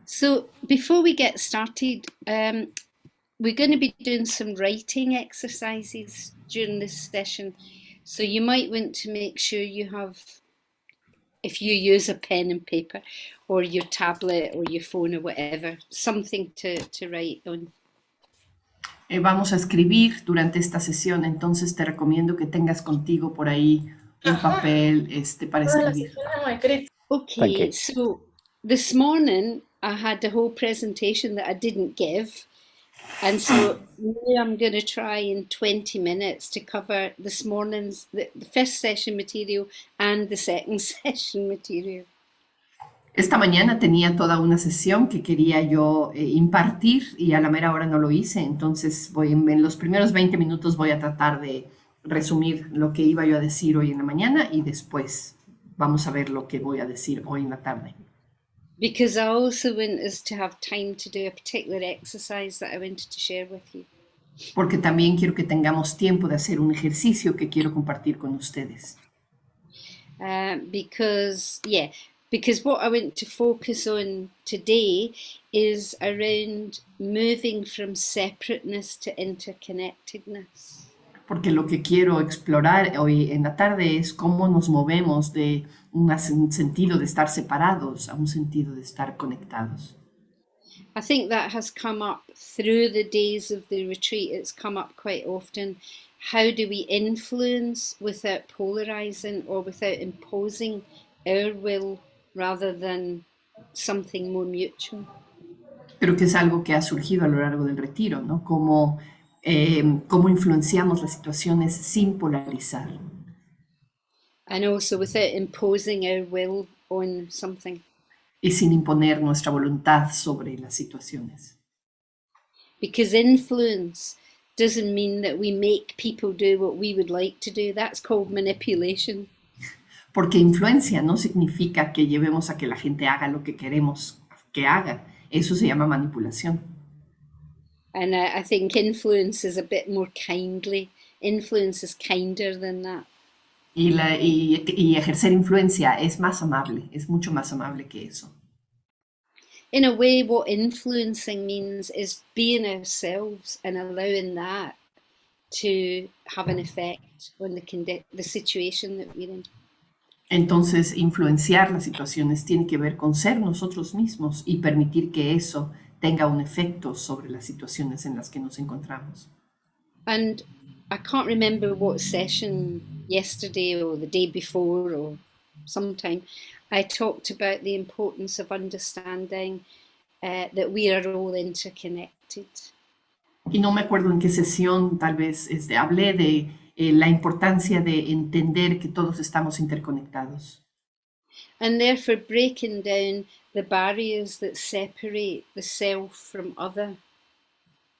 So before we get started, we're going to be doing some writing exercises during this session. So you might want to make sure you have, if you use a pen and paper or your tablet or your phone or whatever, something to write on. Vamos a escribir durante esta sesión, entonces te recomiendo que tengas contigo por ahí un papel para escribir. Okay, so this morning I had a whole presentation that I didn't give. And so now I'm going to try in 20 minutes to cover this morning's, the first session material and the second session material. Esta mañana tenía toda una sesión que quería yo impartir y a la mera hora no lo hice, entonces en los primeros 20 minutos voy a tratar de resumir lo que iba yo a decir hoy en la mañana y después vamos a ver lo que voy a decir hoy en la tarde. Because I also want us to have time to do a particular exercise that I wanted to share with you. Porque también quiero que tengamos tiempo de hacer un ejercicio que quiero compartir con ustedes. Because what I want to focus on today is around moving from separateness to interconnectedness. Porque lo que quiero explorar hoy en la tarde es cómo nos movemos de un sentido de estar separados a un sentido de estar conectados. I think that has come up through the days of the retreat. It's come up quite often. How do we influence without polarizing or without imposing our will rather than something more mutual? Creo que es algo que ha surgido a lo largo del retiro, ¿no? Cómo influenciamos las situaciones sin polarizar. And also without imposing our will on something. Y sin imponer nuestra voluntad sobre las situaciones. Because influence doesn't mean that we make people do what we would like to do. That's called manipulation. Porque influencia no significa que llevemos a que la gente haga lo que queremos que haga. Eso se llama manipulación. And I think influence is a bit more kindly. Influence is kinder than that. Y ejercer influencia es más amable, es mucho más amable que eso. In a way, what influencing means is being ourselves and allowing that to have an effect on the situation that we're in. Entonces, influenciar las situaciones tiene que ver con ser nosotros mismos y permitir que eso tenga un efecto sobre las situaciones en las que nos encontramos. And I can't remember what session yesterday or the day before or sometime I talked about the importance of understanding that we are all interconnected. Y no me acuerdo en qué sesión, tal vez hablé de la importancia de entender que todos estamos interconectados. And therefore breaking down the barriers that separate the self from other.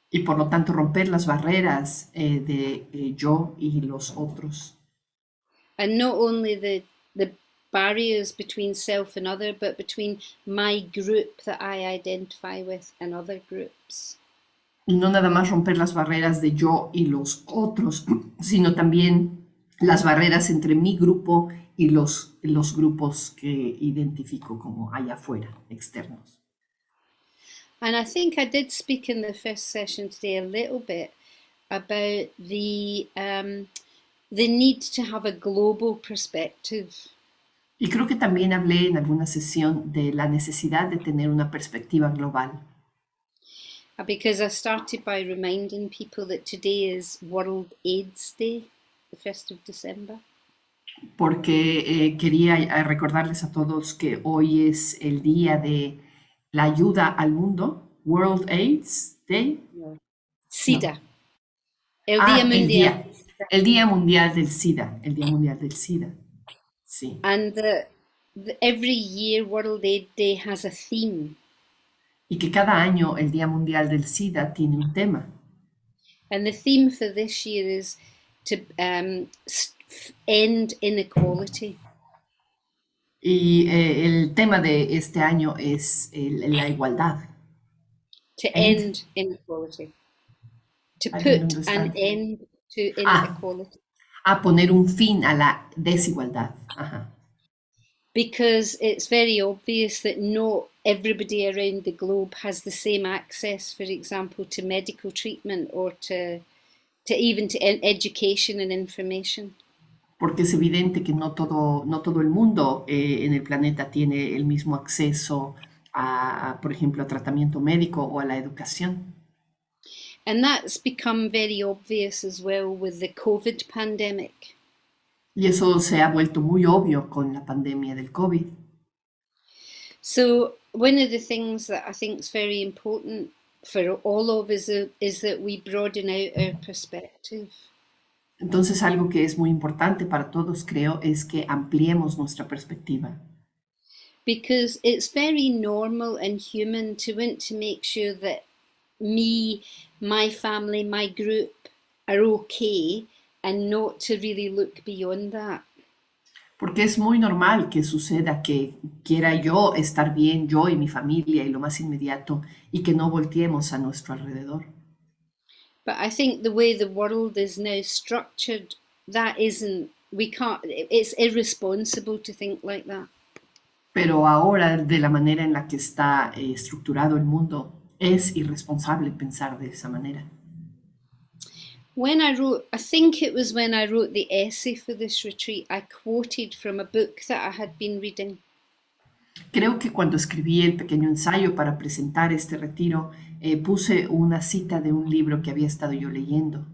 Y por lo tanto romper las barreras de yo y los otros. And not only the barriers between self and other, but between my group that I identify with and other groups. Y no nada más romper las barreras de yo y los otros, sino también las barreras entre mi grupo y los grupos que identifico como allá afuera, externos. And I think I did speak in the first session today a little bit about the need to have a global perspective. Y creo que también hablé en alguna sesión de la necesidad de tener una perspectiva global. Because I started by reminding people that today is World AIDS Day, the 1st of December. Porque quería recordarles a todos que hoy es el día de la ayuda al mundo, World AIDS Day. SIDA. No. El Día Mundial. El Día Mundial del SIDA. El Día Mundial del SIDA. Sí. And every year World AIDS Day has a theme. Y que cada año el Día Mundial del SIDA tiene un tema. And the theme for this year is to end inequality. Y el tema de este año es la igualdad. To end inequality. To put an end to inequality. A poner un fin a la desigualdad. Ajá. because it's very obvious that not everybody around the globe has the same access, for example, to medical treatment or to even to education and information. Porque es evidente que no todo el mundo en el planeta tiene el mismo acceso a, por ejemplo, a tratamiento médico o a la educación. And that's become very obvious as well with the COVID pandemic. Y eso se ha vuelto muy obvio con la pandemia del COVID. So one of the things that I think is very important for all of us is that we broaden out our perspective. Entonces, algo que es muy importante para todos, creo, es que ampliemos nuestra perspectiva. Because it's very normal and human to want to make sure that me, my family, my group are okay and not to really look beyond that. Porque es muy normal que suceda que quiera yo estar bien, yo y mi familia y lo más inmediato, y que no volteemos a nuestro alrededor. But I think the way the world is now structured, that isn't, we can't, it's irresponsible to think like that. Pero ahora, de la manera en la que está estructurado el mundo, es irresponsable pensar de esa manera. When I wrote, I think it was when I wrote the essay for this retreat, I quoted from a book that I had been reading. Creo que cuando escribí el pequeño ensayo para presentar este retiro, puse una cita de un libro que había estado yo leyendo.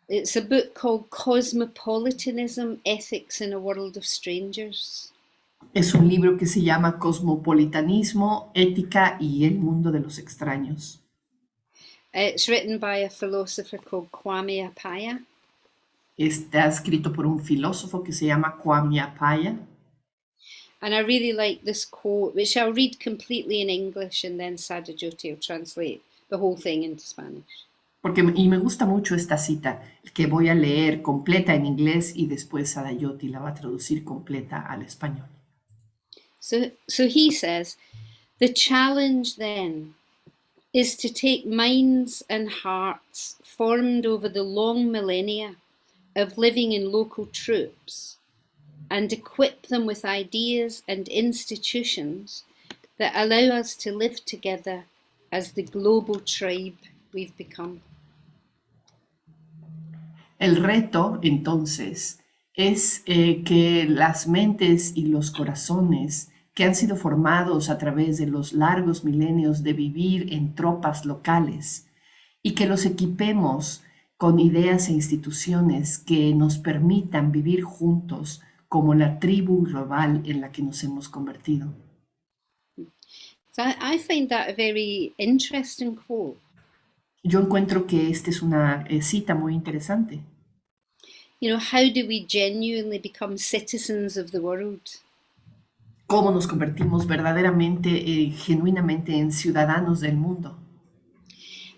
It's a book called Cosmopolitanism, Ethics in a World of Strangers. Es un libro que se llama Cosmopolitanismo, Ética y el Mundo de los Extraños. It's written by a philosopher called Kwame Appiah. Está escrito por un filósofo que se llama Kwame Appiah. And I really like this quote, which I'll read completely in English and then Sadhajoti will translate the whole thing into Spanish. Y me gusta mucho esta cita, que voy a leer completa en inglés y después Sadhajoti la va a traducir completa al español. So he says, the challenge then is to take minds and hearts formed over the long millennia of living in local troops and equip them with ideas and institutions that allow us to live together as the global tribe we've become. El reto, entonces, es que las mentes y los corazones que han sido formados a través de los largos milenios de vivir en tropas locales y que los equipemos con ideas e instituciones que nos permitan vivir juntos como la tribu global en la que nos hemos convertido. So I find that a very interesting quote. Yo encuentro que esta es una cita muy interesante. You know, how do we genuinely become citizens of the world? ¿Cómo nos convertimos verdaderamente, genuinamente en ciudadanos del mundo?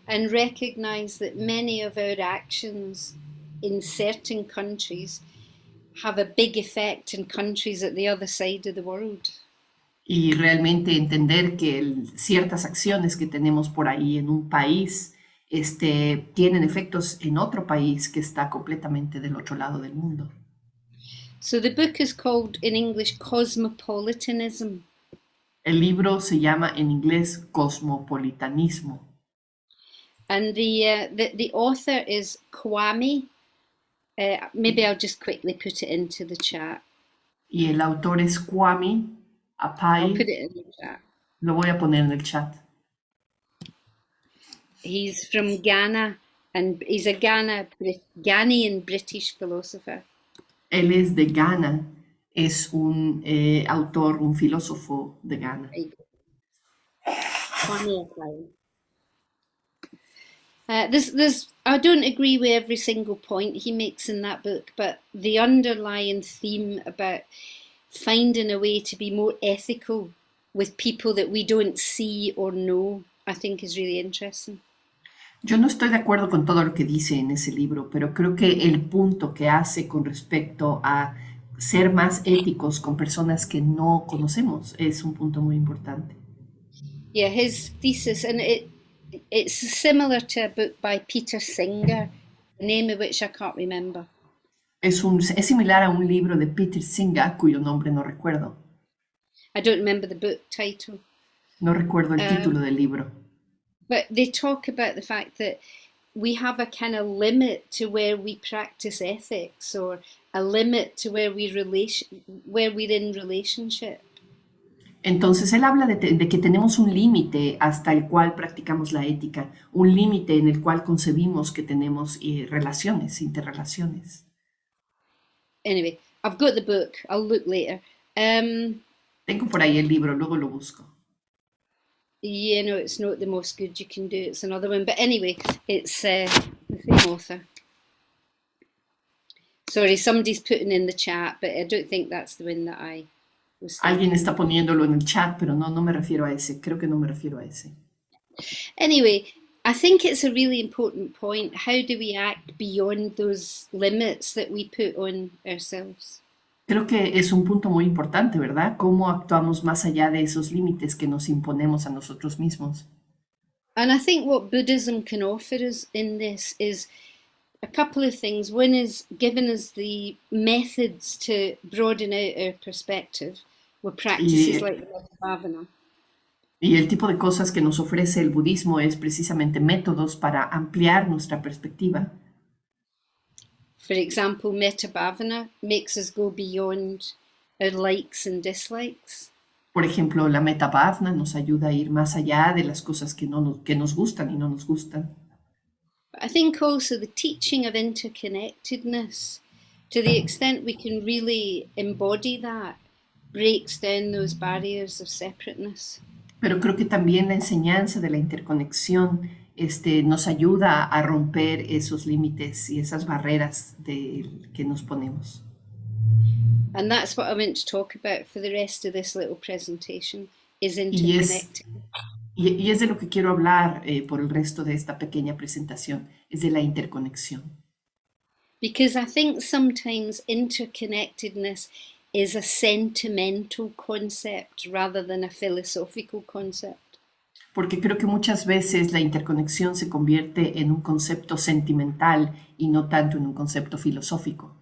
And recognize that many of our actions in certain countries have a big effect in countries at the other side of the world. Y realmente entender que ciertas acciones que tenemos por ahí en un país tienen efectos en otro país que está completamente del otro lado del mundo. So the book is called in English Cosmopolitanism. El libro se llama en inglés Cosmopolitanismo. And the author is Kwame. Maybe I'll just quickly put it into the chat. Y el autor es Kwame Appiah. I'll put it in the chat. Lo voy a poner en el chat. He's from Ghana, and he's a Ghanaian British philosopher. Él es de Ghana, es un autor, un filósofo de Ghana. I don't agree with every single point he makes in that book, but the underlying theme about finding a way to be more ethical with people that we don't see or know, I think is really interesting. Yo no estoy de acuerdo con todo lo que dice en ese libro, pero creo que el punto que hace con respecto a ser más éticos con personas que no conocemos es un punto muy importante. Yeah, his thesis, and it's similar to a book by Peter Singer, the name of which I can't remember. Es similar a un libro de Peter Singer, cuyo nombre no recuerdo. I don't remember the book title. No recuerdo el título Um, del libro. but they talk about the fact that we have a kind of limit to where we practice ethics, or a limit to where we're in relationship. Entonces él habla de que tenemos un límite hasta el cual practicamos la ética, un límite en el cual concebimos que tenemos relaciones, interrelaciones. Anyway, I've got the book. I'll look later. Um, Tengo por ahí el libro, luego lo busco. you know, it's not the most good you can do. It's another one. But anyway, it's the same author. Sorry, somebody's putting in the chat, but I don't think that's the one that I was Alguien thinking. está poniéndolo en el chat, pero no, no me refiero a ese. Creo que no me refiero a ese. Anyway, I think it's a really important point. How do we act beyond those limits that we put on ourselves? Creo que es un punto muy importante, ¿verdad? Cómo actuamos más allá de esos límites que nos imponemos a nosotros mismos. And I think what Buddhism can offer us in this is a couple of things. One is giving us the methods to broaden out our perspective with practices Y, like the Bhavana. y el tipo de cosas que nos ofrece el budismo es precisamente métodos para ampliar nuestra perspectiva. For example, Metta Bhavana makes us go beyond our likes and dislikes. Por ejemplo, la metta bhavana nos ayuda a ir más allá de las cosas que nos gustan y no nos gustan. But I think also the teaching of interconnectedness, to the extent we can really embody that, breaks down those barriers of separateness. Pero creo que también la enseñanza de la interconexión nos ayuda a romper esos límites y esas barreras que nos ponemos. And that's what I want to talk about for the rest of this little presentation, is Y es, interconnected. y es de lo que quiero hablar por el resto de esta pequeña presentación, es de la interconexión. Because I think sometimes interconnectedness is a sentimental concept rather than a philosophical concept. Porque creo que muchas veces la interconexión se convierte en un concepto sentimental y no tanto en un concepto filosófico.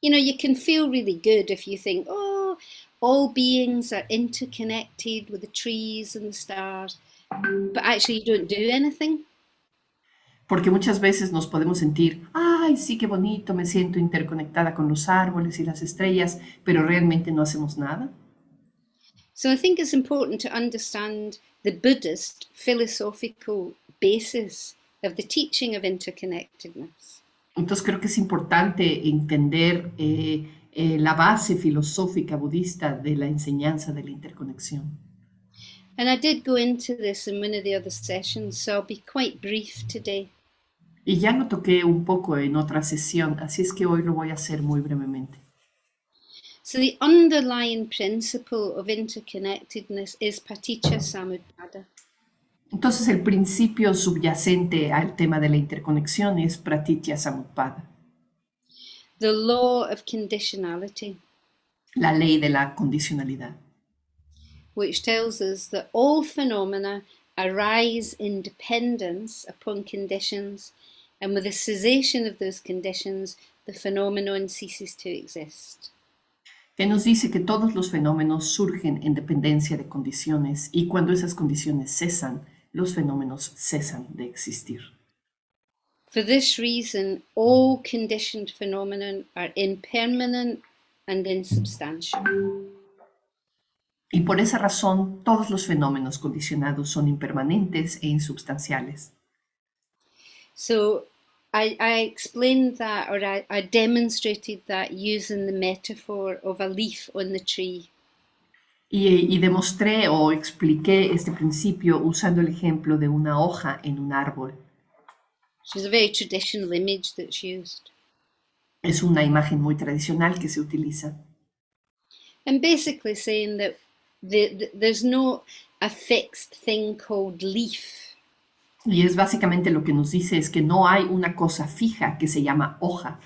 You know, you can feel really good if you think, oh, all beings are interconnected with the trees and the stars, but actually you don't do anything. Porque muchas veces nos podemos sentir, ay, sí, qué bonito, me siento interconectada con los árboles y las estrellas, pero realmente no hacemos nada. So I think it's important to understand the Buddhist philosophical basis of the teaching of interconnectedness. Entonces creo que es importante entender la base filosófica budista de la enseñanza de la interconexión. And I did go into this in one of the other sessions, so I'll be quite brief today. Y ya lo toqué un poco en otra sesión, así es que hoy lo voy a hacer muy brevemente. So the underlying principle of interconnectedness is paticca samuppada. Entonces el principio subyacente al tema de la interconexión es pratitya samutpada, The law of conditionality, la ley de la condicionalidad, which tells us that all phenomena arise in dependence upon conditions, and with the cessation of those conditions, the phenomenon ceases to exist. que nos dice que todos los fenómenos surgen en dependencia de condiciones y cuando esas condiciones cesan, los fenómenos cesan de existir. For this reason, all conditioned phenomena are impermanent and insubstantial. Y por esa razón, todos los fenómenos condicionados son impermanentes e insubstanciales. So I explained that, or I demonstrated that using the metaphor of a leaf on the tree. Y demostré o expliqué este principio usando el ejemplo de una hoja en un árbol. Which is a very traditional image that's used. Es una imagen muy tradicional que se utiliza. And basically saying that there's no a fixed thing called leaf. Y es básicamente lo que nos dice es que no hay una cosa fija que se llama hoja.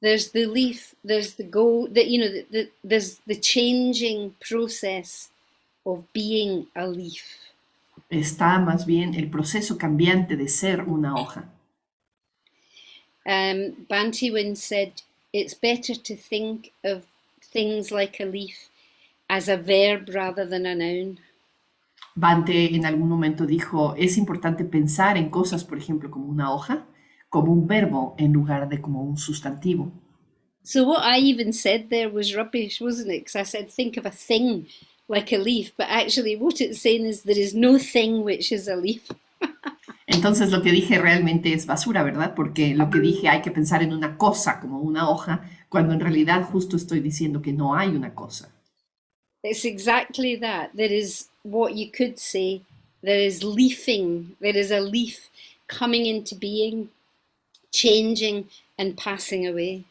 There's the leaf, there's the gold, that, you know, there's the changing process of being a leaf. Está más bien el proceso cambiante de ser una hoja. Banti once said, it's better to think of things like a leaf as a verb rather than a noun. Bante en algún momento dijo, es importante pensar en cosas, por ejemplo, como una hoja, como un verbo en lugar de como un sustantivo. So what I even said there was rubbish, wasn't it? Because I said, think of a thing like a leaf, but actually what it's saying is there is no thing which is a leaf. Entonces lo que dije realmente es basura, ¿verdad? Porque lo que dije hay que pensar en una cosa como una hoja, cuando en realidad justo estoy diciendo que no hay una cosa. It's exactly that. There is what you could say, there is leafing, there is a leaf coming into being, changing and passing away.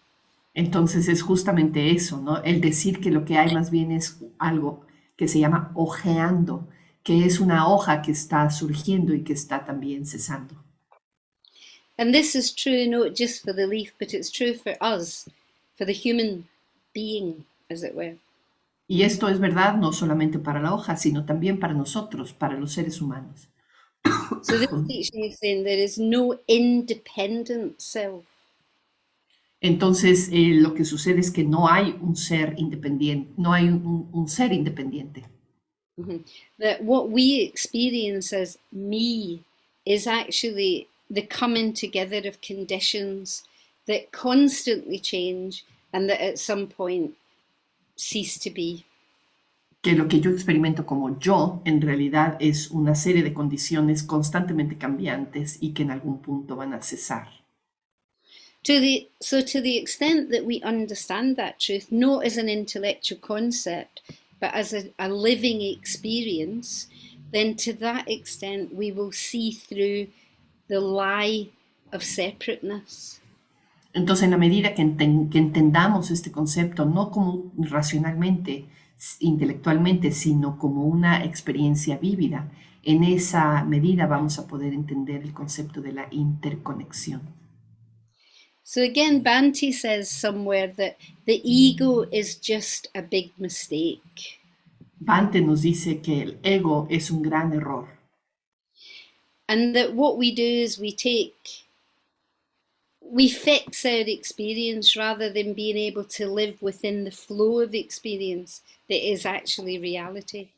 Entonces es justamente eso, ¿no? El decir que lo que hay más bien es algo que se llama ojeando, que es una hoja que está surgiendo y que está también cesando. And this is true not just for the leaf, but it's true for us, for the human being, as it were. Y esto es verdad no solamente para la hoja, sino también para nosotros, para los seres humanos. So this teaching is saying there is no independent self. Entonces, lo que sucede es que no hay un ser independiente, no hay un ser independiente. That what we experience as me is actually the coming together of conditions that constantly change and that at some point cease to be. Que lo que yo experimento como yo, en realidad es una serie de condiciones constantemente cambiantes y que en algún punto van a cesar. So to the extent that we understand that truth, not as an intellectual concept, but as a living experience, then to that extent we will see through the lie of separateness. Entonces, en la medida que entendamos este concepto, no como racionalmente, intelectualmente, sino como una experiencia vívida, en esa medida vamos a poder entender el concepto de la interconexión. So again, Banti says somewhere that the ego is just a big mistake. Bante nos dice que el ego es un gran error. And that what we do is we fix our experience rather than being able to live within the flow of experience that is actually reality.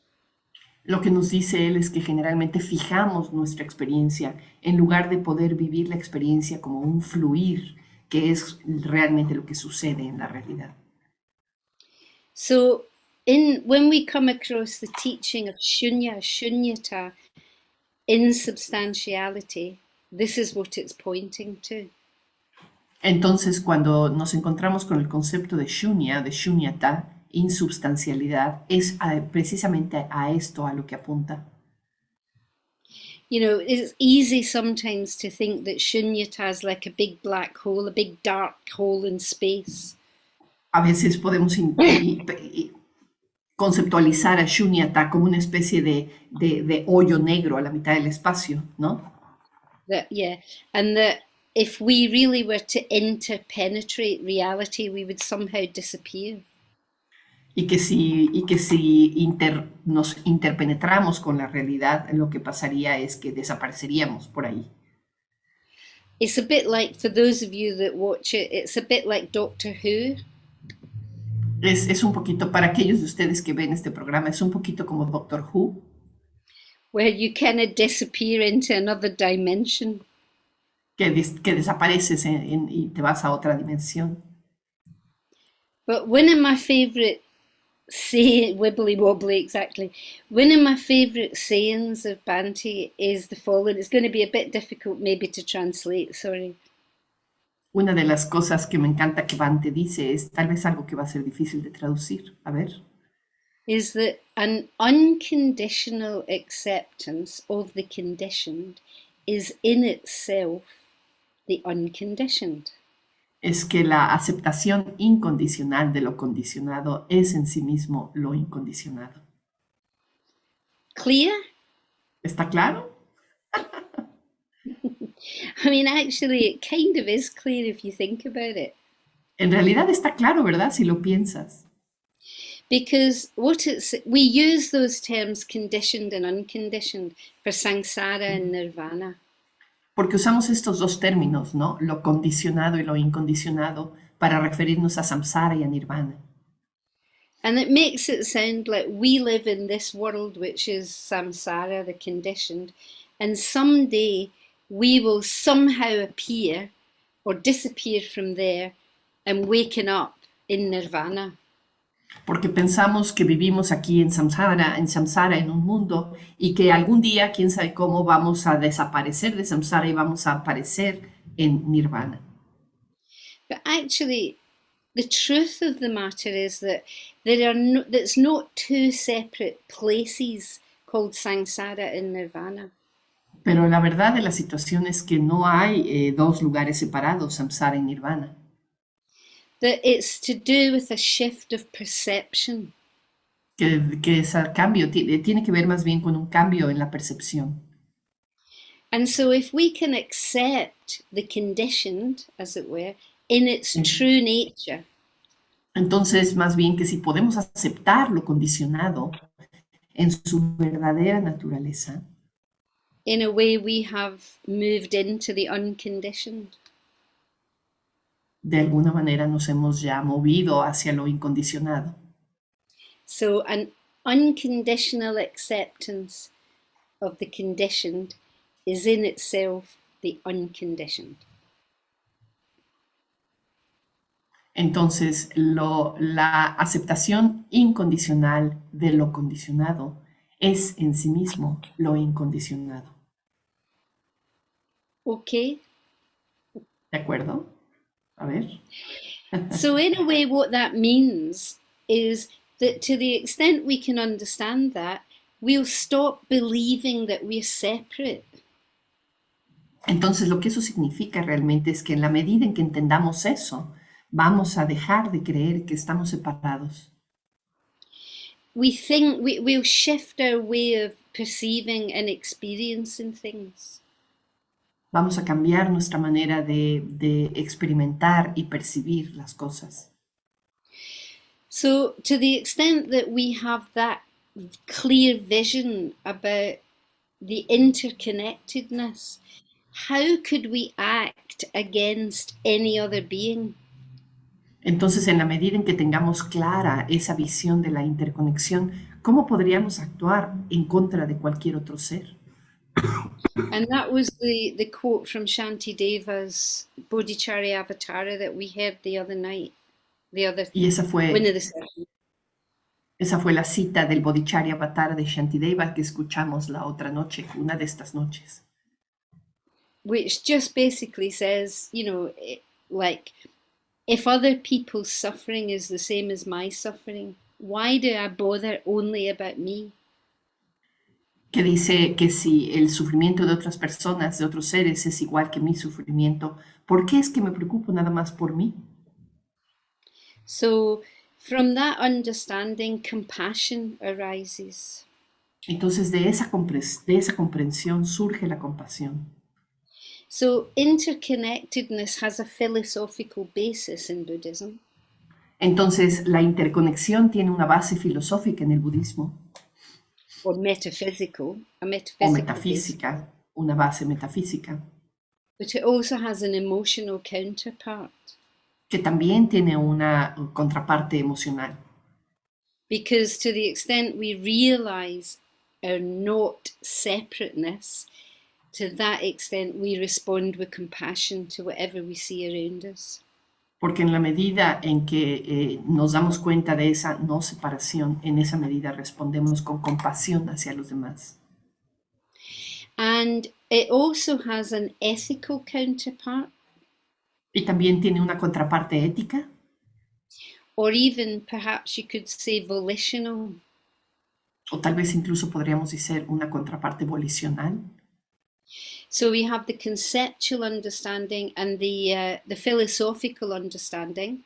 Lo que nos dice él es que generalmente fijamos nuestra experiencia en lugar de poder vivir la experiencia como un fluir, que es realmente lo que sucede en la realidad. So when we come across the teaching of shunya, shunyata, insubstantiality, this is what it's pointing to. Entonces, cuando nos encontramos con el concepto de shunya, de shunyata, insubstancialidad, es precisamente a esto a lo que apunta. You know, it's easy sometimes to think that shunyata is like a big black hole, a big dark hole in space. A veces podemos conceptualizar a shunyata como una especie de hoyo negro a la mitad del espacio, ¿no? And that if we really were to interpenetrate reality, we would somehow disappear. Y que si nos interpenetramos con la realidad, lo que pasaría es que desapareceríamos por ahí. It's a bit like, for those of you that watch it, it's a bit like Doctor Who. Es un poquito, para aquellos de ustedes que ven este programa, es un poquito como Doctor Who. Where you kind of disappear into another dimension. Que desapareces y te vas a otra dimensión. But one of my favorite wibbly wobbly, exactly. One of my favorite sayings of Banti is the following. It's going to be a bit difficult maybe to translate, sorry. Una de las cosas que me encanta que Bante dice es tal vez algo que va a ser difícil de traducir. A ver. Is that an unconditional acceptance of the conditioned is in itself the unconditioned. Es que la aceptación incondicional de lo condicionado es en sí mismo lo incondicionado. Clear? ¿Está claro? I mean, actually, it kind of is clear if you think about it. En realidad está claro, ¿verdad? Si lo piensas. Because we use those terms conditioned and unconditioned for samsara and nirvana. Porque usamos estos dos términos, ¿no? Lo condicionado y lo incondicionado para referirnos a samsara y a nirvana. And it makes it sound like we live in this world, which is samsara, the conditioned, and someday we will somehow appear or disappear from there and waken up in nirvana. Porque pensamos que vivimos aquí en samsara, en un mundo, y que algún día, quién sabe cómo, vamos a desaparecer de samsara y vamos a aparecer en nirvana. But actually, the truth of the matter is that there are no, that's not two separate places called samsara and nirvana. Pero la verdad de la situación es que no hay dos lugares separados, samsara y nirvana. That it's to do with a shift of perception. Que ese cambio tiene que ver más bien con un cambio en la percepción. And so, if we can accept the conditioned, as it were, in its true nature, Entonces, más bien que si podemos aceptar lo condicionado en su verdadera naturaleza, in a way we have moved into the unconditioned. de alguna manera nos hemos ya movido hacia lo incondicionado. So, an unconditional acceptance of the conditioned is in itself the unconditioned. Entonces, la aceptación incondicional de lo condicionado es en sí mismo lo incondicionado. Okay? ¿De acuerdo? A ver. So, in a way, what that means is that to the extent we can understand that, we'll stop believing that we're separate. Entonces, lo que eso significa realmente es que en la medida en que entendamos eso, vamos a dejar de creer que estamos separados. We think we'll shift our way of perceiving and experiencing things. Vamos a cambiar nuestra manera de experimentar y percibir las cosas. So, to the extent that we have that clear vision about the interconnectedness, how could we act against any other being? Entonces, en la medida en que tengamos clara esa visión de la interconexión, ¿cómo podríamos actuar en contra de cualquier otro ser? And that was the quote from Shantideva's Bodhicharya Avatara that we heard the other night, Y one of the sessions. esa fue la cita del Bodhicharya Avatar de Shantideva que escuchamos la otra noche, una de estas noches. Which just basically says, like, if other people's suffering is the same as my suffering, why do I bother only about me? Que dice que si el sufrimiento de otras personas, de otros seres, es igual que mi sufrimiento, ¿por qué es que me preocupo nada más por mí? So, from that understanding, compassion arises. Entonces de esa comprensión surge la compasión. So, interconnectedness has a philosophical basis in Buddhism. Entonces la interconexión tiene una base filosófica en el budismo. Or metaphysical, a O metaphysical basis. metafísica, una base metafísica, But it also has an emotional counterpart. que también tiene una contraparte emocional. Because to the extent we realize our not separateness, to that extent we respond with compassion to whatever we see around us. Porque en la medida en que nos damos cuenta de esa no separación, en esa medida respondemos con compasión hacia los demás. And it also has an ethical counterpart, Y también tiene una contraparte ética, or even perhaps you could say volitional. o tal vez incluso podríamos decir una contraparte volicional. So we have the conceptual understanding and the philosophical understanding.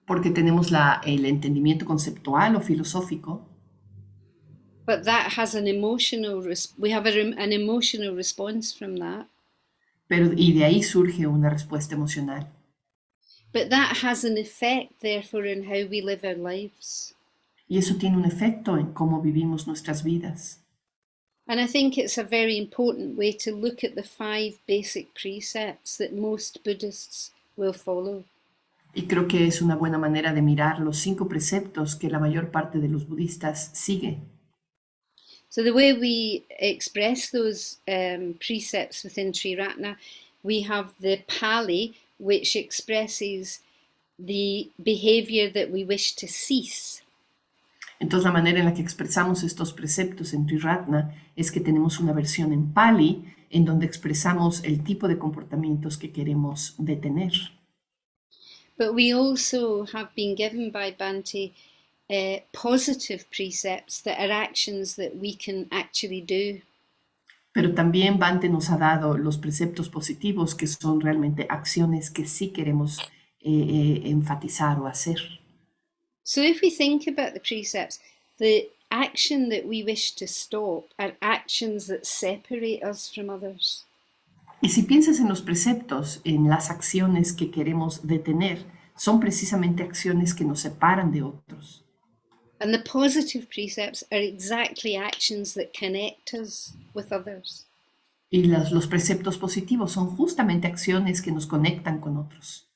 Porque tenemos el entendimiento conceptual o filosófico, But that has an emotional, we have an emotional response from that. y de ahí surge una respuesta emocional. But that has an effect, therefore, in how we live our lives. Y eso tiene un efecto en cómo vivimos nuestras vidas. And I think it's a very important way to look at the 5 basic precepts that most Buddhists will follow. Y creo que es una buena manera de mirar los 5 preceptos que la mayor parte de los budistas sigue. So the way we express those precepts within Triratna, we have the Pali, which expresses the behavior that we wish to cease. Entonces, la manera en la que expresamos estos preceptos en Triratna es que tenemos una versión en Pali en donde expresamos el tipo de comportamientos que queremos detener. But we also have been given by Bhante positive precepts that are actions that we can actually do. Pero también Bhante nos ha dado los preceptos positivos que son realmente acciones que sí queremos enfatizar o hacer. So if we think about the precepts, the action that we wish to stop are actions that separate us from others. Y si piensas en los preceptos, en las acciones que queremos detener, son precisamente acciones que nos separan de otros. And the positive precepts are exactly actions that connect us with others. Y los preceptos positivos son justamente acciones que nos conectan con otros.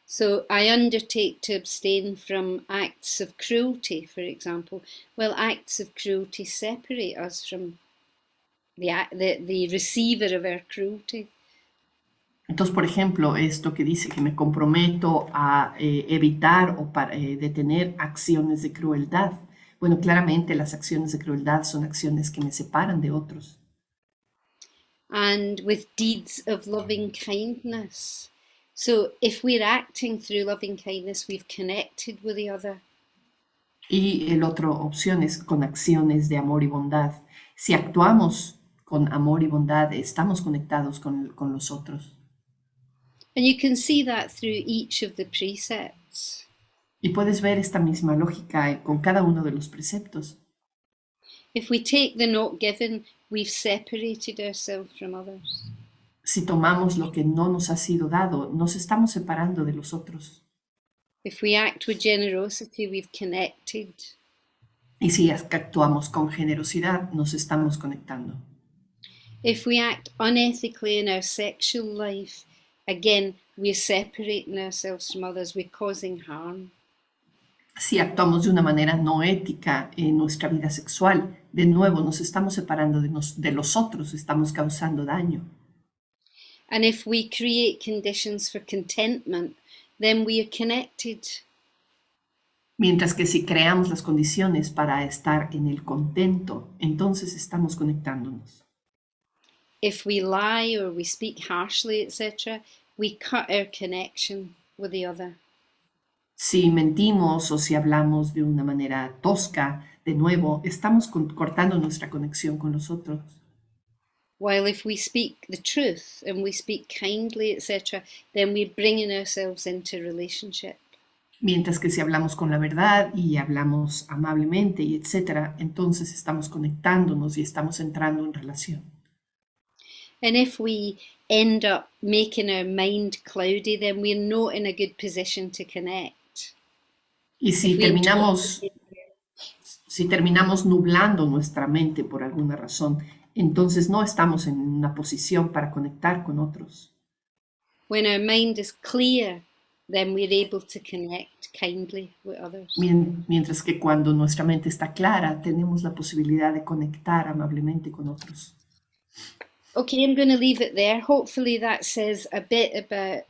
So I undertake to abstain from acts of cruelty, for example. Well, acts of cruelty separate us from the receiver of our cruelty. Entonces, por ejemplo, esto que dice que me comprometo a evitar o detener acciones de crueldad. Bueno, claramente las acciones de crueldad son acciones que me separan de otros. And with deeds of loving kindness. So if we're acting through loving kindness, we've connected with the other. Y el otro opción es con acciones de amor y bondad. Si actuamos con amor y bondad, estamos conectados con los otros. And you can see that through each of the precepts. Y puedes ver esta misma lógica con cada uno de los preceptos. If we take the not given, we've separated ourselves from others. Si tomamos lo que no nos ha sido dado, nos estamos separando de los otros. If we act with generosity, we've connected. Y si actuamos con generosidad, nos estamos conectando. If we act unethically in our sexual life, again, we're separating ourselves from others, we're causing harm. Si actuamos de una manera no ética en nuestra vida sexual, de nuevo nos estamos separando de los otros, estamos causando daño. And if we create conditions for contentment, then we are connected. Mientras que si creamos las condiciones para estar en el contento, entonces estamos conectándonos. If we lie or we speak harshly, etc., we cut our connection with the other. Si mentimos o si hablamos de una manera tosca, de nuevo, estamos cortando nuestra conexión con los otros. While if we speak the truth and we speak kindly, etc., then we're bringing ourselves into relationship. Mientras que si hablamos con la verdad y hablamos amablemente y etcétera, entonces estamos conectándonos y estamos entrando en relación. And if we end up making our mind cloudy, then we're not in a good position to connect. Y si terminamos nublando nuestra mente por alguna razón, entonces no estamos en una posición para conectar con otros. When our mind is clear, then we're able to connect kindly with others. Mientras que cuando nuestra mente está clara, tenemos la posibilidad de conectar amablemente con otros. Okay, I'm going to leave it there. Hopefully that says a bit about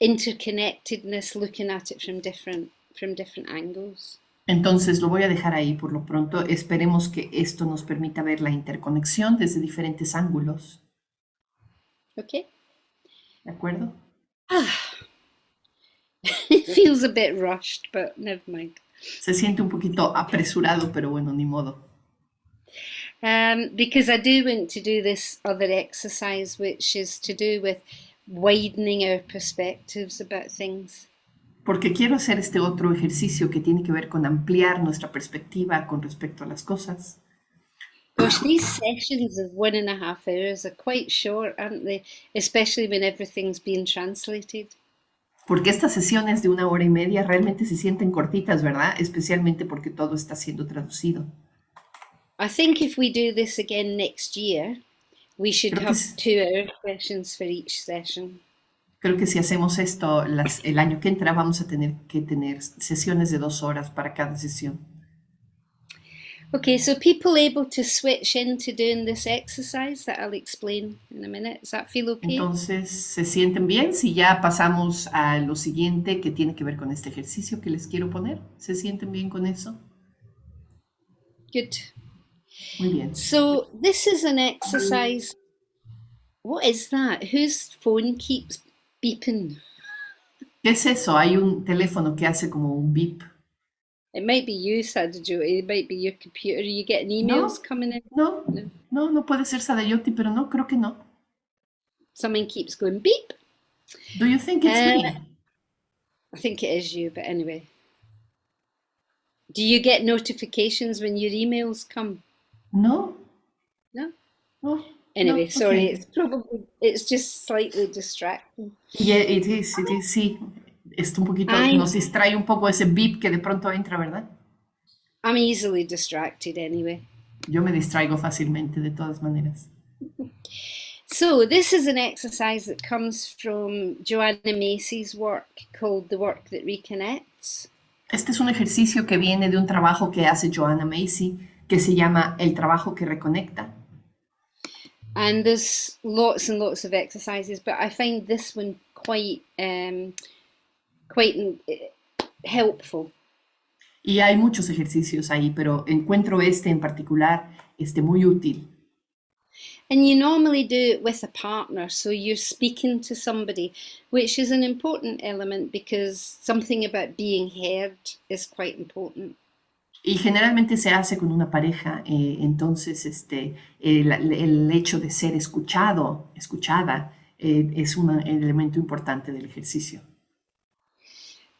interconnectedness, looking at it from different angles. Entonces lo voy a dejar ahí por lo pronto. Esperemos que esto nos permita ver la interconexión desde diferentes ángulos. Okay. ¿De acuerdo? It feels a bit rushed, but never mind. Se siente un poquito apresurado, pero bueno, ni modo. Because I do want to do this other exercise, which is to do with widening our perspectives about things. Porque quiero hacer este otro ejercicio que tiene que ver con ampliar nuestra perspectiva con respecto a las cosas. Gosh, these sessions of 1.5 hours are quite short, aren't they? Especially when everything's being translated. Porque estas sesiones de 1 hora y media realmente se sienten cortitas, ¿verdad? Especialmente porque todo está siendo traducido. I think if we do this again next year, we should Creo que have s- 2-hour sessions for each session. Creo que si hacemos esto el año que entra, vamos a tener que tener sesiones de 2 horas para cada sesión. Okay, so people able to switch into doing this exercise that I'll explain in a minute. Does that feel okay? Entonces, ¿se sienten bien? Si ya pasamos a lo siguiente que tiene que ver con este ejercicio que les quiero poner, ¿se sienten bien con eso? Good. Muy bien. So this is an exercise. What is that? Whose phone keeps beeping? ¿Qué es eso? Hay un teléfono que hace como un beep. It might be you, Sadhjoti. It might be your computer. Are you getting emails No, coming in? no, No. no puede ser Sadayoti, pero no, creo que no. Someone keeps going beep. Do you think it's Uh, me? I think it is you, but anyway. Do you get notifications when your emails come? No, No? no, Anyway, no, sorry, okay. it's just slightly distracting. Yeah, it is, sí. Un poquito, I'm nos distrae un poco ese beep que de pronto entra, ¿verdad? I'm easily distracted anyway. Yo me distraigo fácilmente, de todas maneras. So this is an exercise that comes from Joanna Macy's work called The Work That Reconnects. Este es un ejercicio que viene de un trabajo que hace Joanna Macy, que se llama El trabajo que reconecta. And there's lots and lots of exercises, but I find this one quite helpful. Y hay muchos ejercicios ahí, pero encuentro este en particular muy útil. And you normally do it with a partner, so you're speaking to somebody, which is an important element because something about being heard is quite important. Y generalmente se hace con una pareja, entonces el hecho de ser escuchada, es un elemento importante del ejercicio.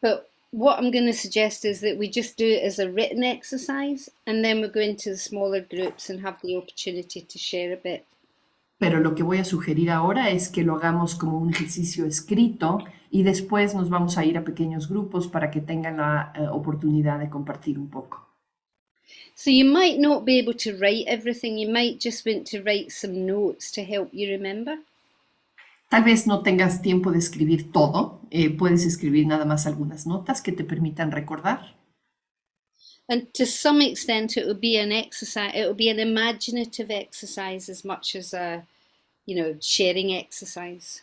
But what I'm going to suggest is that we just do it as a written exercise and then we go into the smaller groups and have the opportunity to share a bit. Pero lo que voy a sugerir ahora es que lo hagamos como un ejercicio escrito y después nos vamos a ir a pequeños grupos para que tengan la oportunidad de compartir un poco. So you might not be able to write everything, you might just want to write some notes to help you remember. Tal vez no tengas tiempo de escribir todo, puedes escribir nada más algunas notas que te permitan recordar. And to some extent it will be an exercise, it will be an imaginative exercise as much as a, sharing exercise.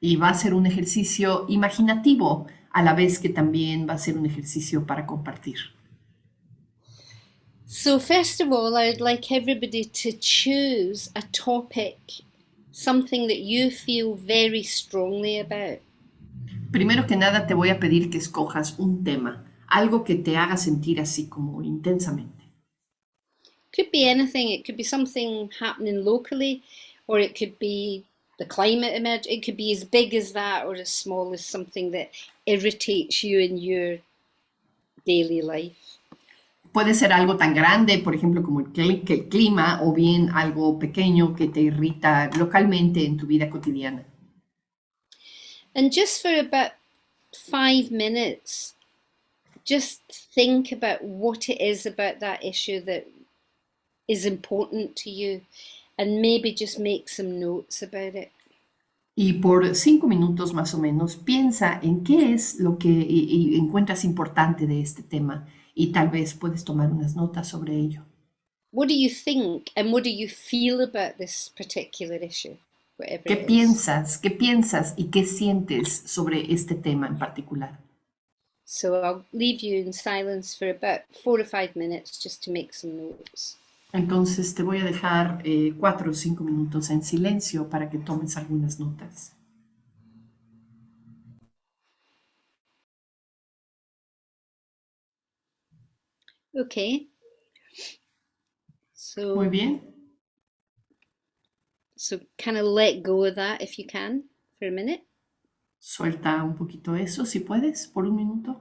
Y va a ser un ejercicio imaginativo, a la vez que también va a ser un ejercicio para compartir. So first of all, I'd like everybody to choose a topic, something that you feel very strongly about. Primero que nada, te voy a pedir que escojas un tema, algo que te haga sentir así como intensamente. Could be anything. It could be something happening locally, or it could be the climate emerge. It could be as big as that or as small as something that irritates you in your daily life. Puede ser algo tan grande, por ejemplo, como que el clima, o bien algo pequeño que te irrita localmente en tu vida cotidiana. And just for about 5 minutes, just think about what it is about that issue that is important to you, and maybe just make some notes about it. Y por 5 minutos más o menos, piensa en qué es lo que encuentras importante de este tema y tal vez puedes tomar unas notas sobre ello. What do you think and what do you feel about this particular issue? Whatever ¿Qué it is. piensas? ¿Qué piensas y qué sientes sobre este tema en particular? So I'll leave you in silence for about 4 or 5 minutes just to make some notes. Entonces te voy a dejar 4 o 5 minutos en silencio para que tomes algunas notas. Okay. Muy So, bien. so kind of let go of that if you can for a minute. Suelta un poquito eso, si puedes, por un minuto.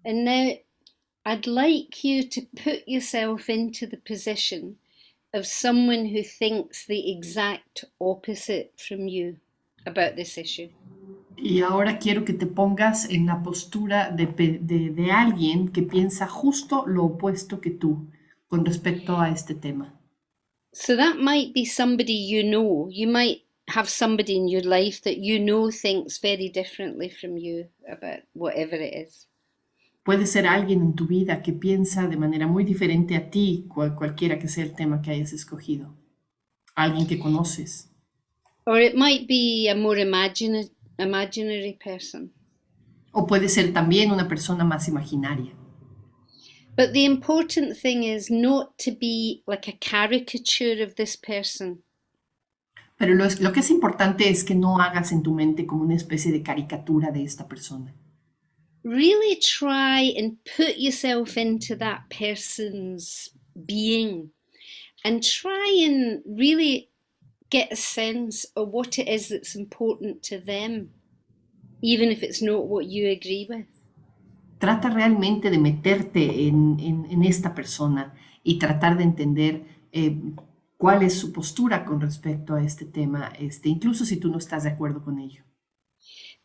And now I'd like you to put yourself into the position of someone who thinks the exact opposite from you about this issue. Y ahora quiero que te pongas en la postura de alguien que piensa justo lo opuesto que tú con respecto a este tema. So that might be somebody you know. You might have somebody in your life that you know thinks very differently from you about whatever it is. Puede ser alguien en tu vida que piensa de manera muy diferente a ti, cualquiera que sea el tema que hayas escogido. Alguien que conoces. Or it might be a more imaginary person. O puede ser también una persona más imaginaria. But the important thing is not to be like a caricature of this person. Pero lo que es importante es que no hagas en tu mente como una especie de caricatura de esta persona. Really try and put yourself into that person's being and try and really get a sense of what it is that's important to them, even if it's not what you agree with. Trata realmente de meterte en esta persona y tratar de entender cuál es su postura con respecto a este tema, incluso si tú no estás de acuerdo con ello.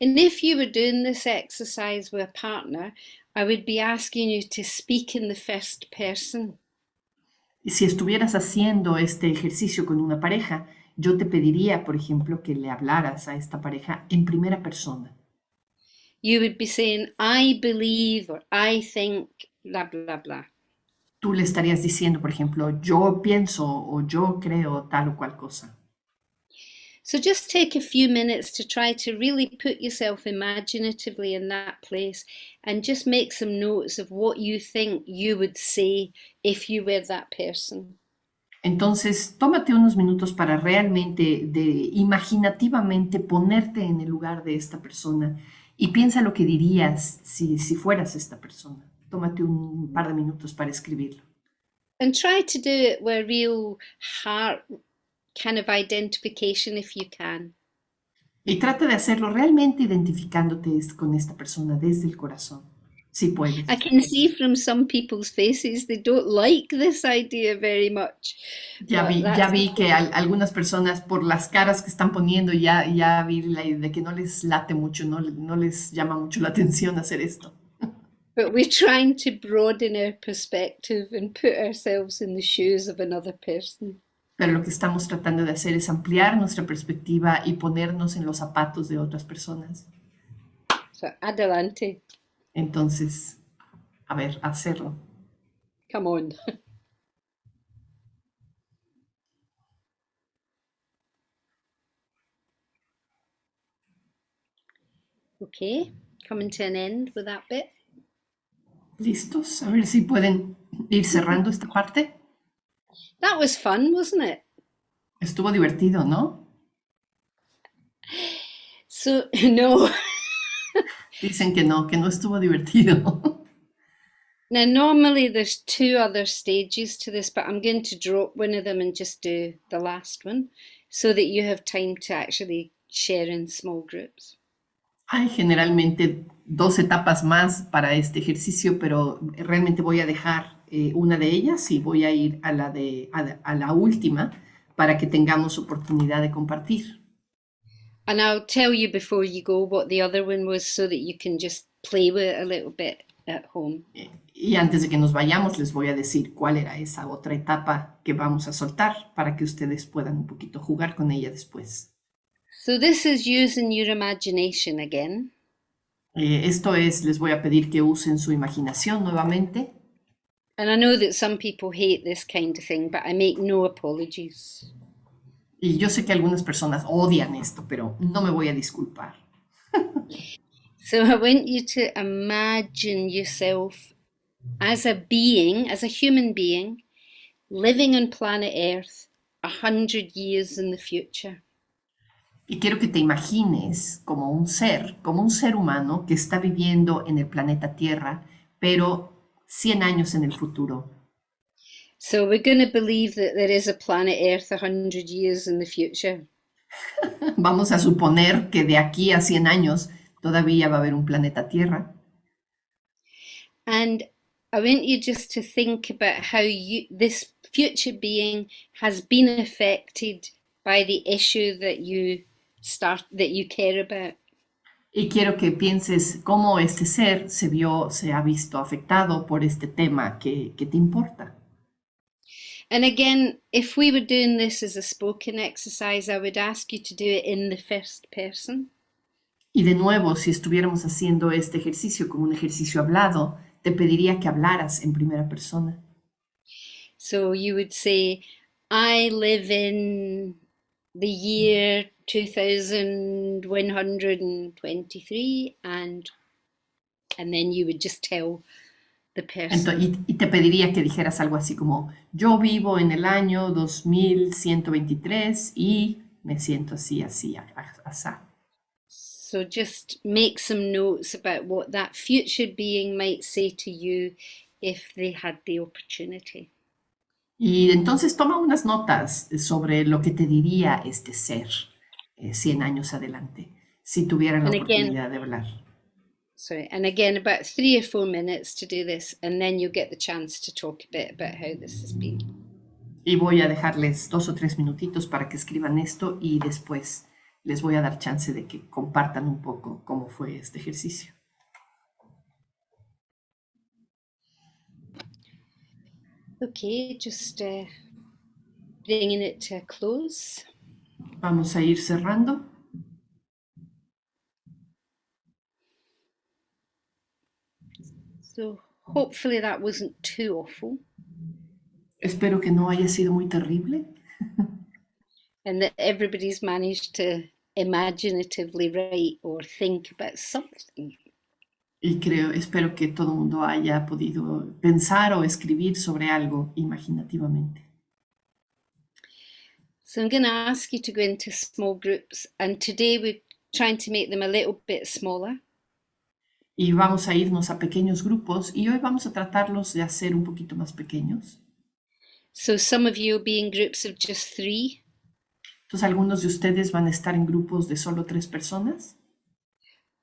And if you were doing this exercise with a partner, I would be asking you to speak in the first person. Y si estuvieras haciendo este ejercicio con una pareja, yo te pediría, por ejemplo, que le hablaras a esta pareja en primera persona. You would be saying, I believe or I think, blah, blah, blah. Tú le estarías diciendo, por ejemplo, yo pienso o yo creo tal o cual cosa. So just take a few minutes to try to really put yourself imaginatively in that place and just make some notes of what you think you would say if you were that person. Entonces, tómate unos minutos para realmente, imaginativamente ponerte en el lugar de esta persona y piensa lo que dirías si fueras esta persona. Tómate un par de minutos para escribirlo. And try to do it with real heart kind of identification if you can. Y trata de hacerlo realmente identificándote con esta persona desde el corazón, si puedes. I can see from some people's faces they don't like this idea very much. Ya vi que algunas personas por las caras que están poniendo ya vi de que no les late mucho, no les llama mucho la atención hacer esto. But we're trying to broaden our perspective and put ourselves in the shoes of another person. Pero lo que estamos tratando de hacer es ampliar nuestra perspectiva y ponernos en los zapatos de otras personas. So, adelante. Entonces, a ver, hacerlo. Come on. Okay, coming to an end with that bit. ¿Listos? A ver si pueden ir cerrando esta parte. That was fun, wasn't it? Estuvo divertido, ¿no? So, no. Dicen que no estuvo divertido. Now, normally there's 2 other stages to this, but I'm going to drop one of them and just do the last one so that you have time to actually share in small groups. Hay generalmente 2 etapas más para este ejercicio, pero realmente voy a dejar una de ellas y voy a ir a la última para que tengamos oportunidad de compartir. And I'll tell you before you go what the other one was so that you can just play with it a little bit at home. Y antes de que nos vayamos, les voy a decir cuál era esa otra etapa que vamos a soltar para que ustedes puedan un poquito jugar con ella después. So this is using your imagination again. Esto es, les voy a pedir que usen su imaginación nuevamente. And I know that some people hate this kind of thing, but I make no apologies. Y yo sé que algunas personas odian esto, pero no me voy a disculpar. So I want you to imagine yourself as a being, as a human being, living on planet Earth 100 years in the future. Y quiero que te imagines como un ser humano que está viviendo en el planeta Tierra, pero 100 años en el futuro. So we're going to believe that there is a planet Earth 100 years in the future. Vamos a suponer que de aquí a 100 años todavía va a haber un planeta Tierra. And I want you just to think about how this future being has been affected by the issue that you care about. Y quiero que pienses cómo este ser se ha visto afectado por este tema que te importa. And again, if we were doing this as a spoken exercise, I would ask you to do it in the first person. Y de nuevo, si estuviéramos haciendo este ejercicio como un ejercicio hablado, te pediría que hablaras en primera persona. So you would say, I live in the year 2123, and then you would just tell the person. Y te pediría que dijeras algo así como, yo vivo en el año 2123 y me siento así, así, así. So just make some notes about what that future being might say to you if they had the opportunity. Y entonces toma unas notas sobre lo que te diría este ser 100 años adelante, si tuvieran la oportunidad de hablar. Sorry, and again, about 3 or 4 minutes to do this, and then you'll get the chance to talk a bit about how this has been. Y voy a dejarles 2 o 3 minutitos para que escriban esto y después les voy a dar chance de que compartan un poco cómo fue este ejercicio. Okay, just bringing it to a close. Vamos a ir cerrando. So hopefully that wasn't too awful. Espero que no haya sido muy terrible. And that everybody's managed to imaginatively write or think about something. Y espero que todo el mundo haya podido pensar o escribir sobre algo imaginativamente. So I'm going to ask you to go into small groups, and today we're trying to make them a little bit smaller. Y vamos a irnos a pequeños grupos y hoy vamos a tratarlos de hacer un poquito más pequeños. So some of you will be in groups of just 3. Entonces algunos de ustedes van a estar en grupos de solo 3 personas.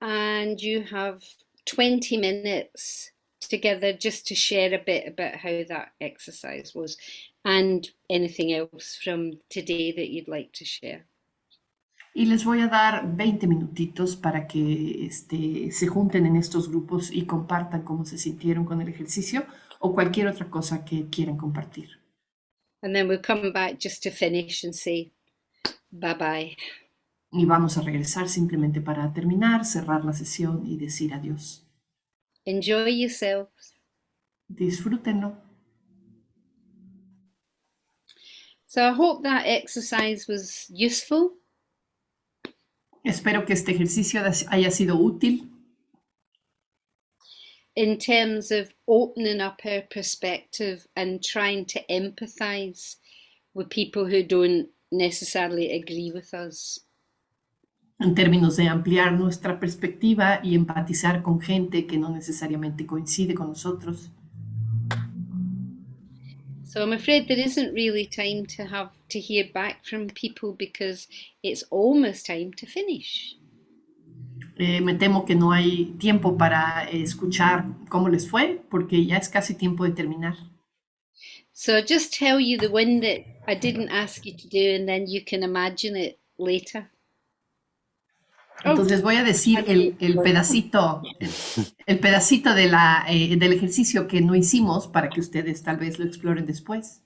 And you have 20 minutes together just to share a bit about how that exercise was and anything else from today that you'd like to share. Y les voy a dar 20 minutitos para que se junten en estos grupos y compartan cómo se sintieron con el ejercicio o cualquier otra cosa que quieran compartir. And then we'll come back just to finish and say bye-bye. Y vamos a regresar simplemente para terminar, cerrar la sesión y decir adiós. Enjoy yourselves. Disfrútenlo. So I hope that exercise was useful. Espero que este ejercicio haya sido útil in terms of opening up our perspective and trying to empathize with people who don't necessarily agree with us. en términos de ampliar nuestra perspectiva y empatizar con gente que no necesariamente coincide con nosotros. So I'm afraid there isn't really time to have to hear back from people because it's almost time to finish. Me temo que no hay tiempo para escuchar cómo les fue porque ya es casi tiempo de terminar. So just tell you the one that I didn't ask you to do and then you can imagine it later. Entonces les voy a decir el pedacito de del ejercicio que no hicimos para que ustedes tal vez lo exploren después.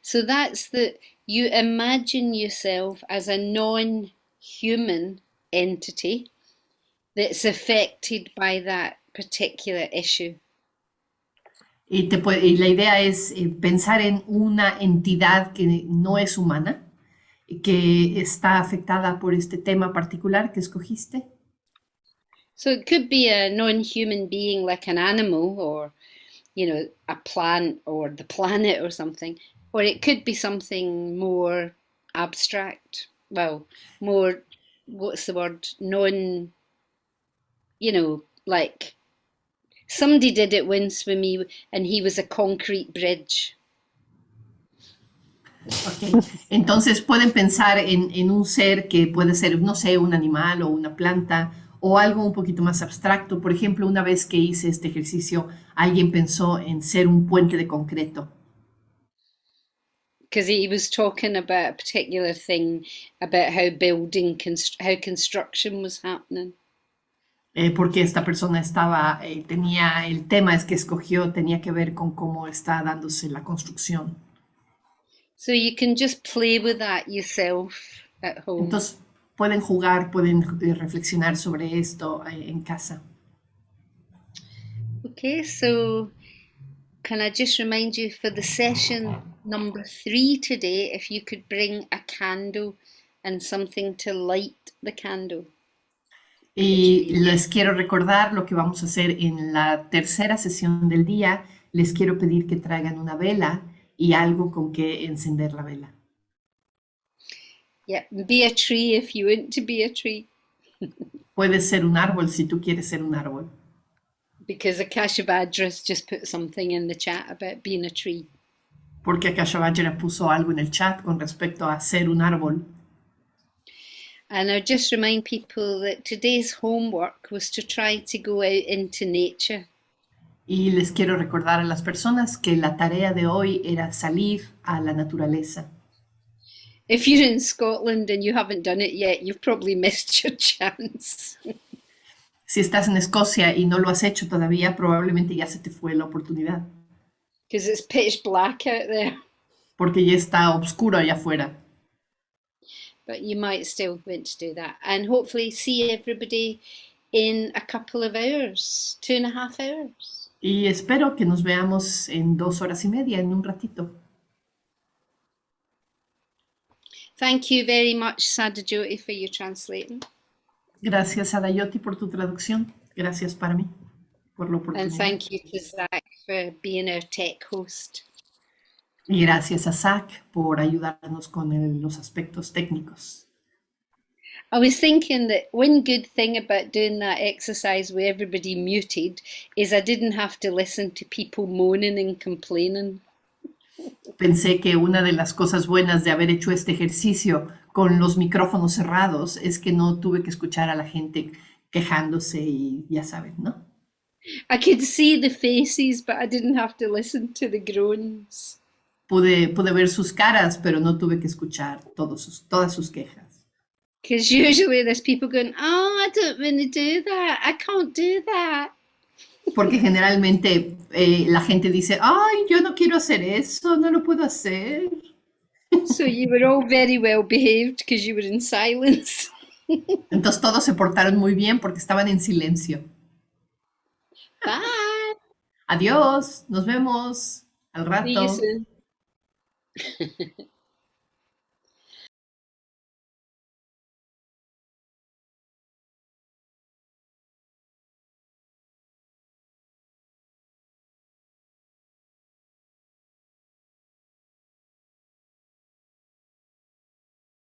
So that's that you imagine yourself as a non-human entity that's affected by that particular issue. Y la idea es pensar en una entidad que no es humana, que está afectada por este tema particular que escogiste. So it could be a non-human being like an animal or, you know, a plant or the planet or something. Or it could be something more abstract. Well, more, what's the word? You know, like somebody did it once with me and he was a concrete bridge. Okay. Entonces pueden pensar en un ser que puede ser, no sé, un animal o una planta o algo un poquito más abstracto. Por ejemplo, una vez que hice este ejercicio, alguien pensó en ser un puente de concreto. Because he was talking about a particular thing about how how construction was happening. Porque esta persona tenía el tema que escogió, tenía que ver con cómo está dándose la construcción. So you can just play with that yourself at home. Entonces pueden jugar, pueden reflexionar sobre esto en casa. Okay, so can I just remind you for the session number 3 today, if you could bring a candle and something to light the candle that you Y use. les quiero recordar lo que vamos a hacer en la tercera sesión del día. Les quiero pedir que traigan una vela y algo con que encender la vela. Yeah, be a tree if you want to be a tree, Puede ser un árbol si tú quieres ser un árbol, because Akasha Vajras just put something in the chat about being a tree. porque Akasha Vajra puso algo en el chat con respecto a ser un árbol. And I just remind people that today's homework was to try to go out into nature. Y les quiero recordar a las personas que la tarea de hoy era salir a la naturaleza. If you're in Scotland and you haven't done it yet, you've probably missed your chance. Si estás en Escocia y no lo has hecho todavía, probablemente ya se te fue la oportunidad, Because it's pitch black out there. porque ya está oscuro allá afuera. But you might still want to do that. And hopefully see everybody in a couple of hours, 2.5 hours. Y espero que nos veamos en 2 horas y media, en un ratito. Thank you very much, Sadajoti, for your translating. Gracias a Dayoti por tu traducción. Gracias para mí, por la And oportunidad. thank you to Zach for being our tech host. Y gracias a Zach por ayudarnos con los aspectos técnicos. I was thinking that one good thing about doing that exercise with everybody muted is I didn't have to listen to people moaning and complaining. Pensé que una de las cosas buenas de haber hecho este ejercicio con los micrófonos cerrados es que no tuve que escuchar a la gente quejándose y ya saben, ¿no? I could see the faces, but I didn't have to listen to the groans. Pude ver sus caras, pero no tuve que escuchar todas sus quejas. Because usually there's people going, oh, I don't want to do that. I can't do that. Porque generalmente la gente dice, ay, yo no quiero hacer eso, no lo puedo hacer. So you were all very well behaved because you were in silence. Entonces todos se portaron muy bien porque estaban en silencio. Bye. Adiós, nos vemos al See you rato. soon.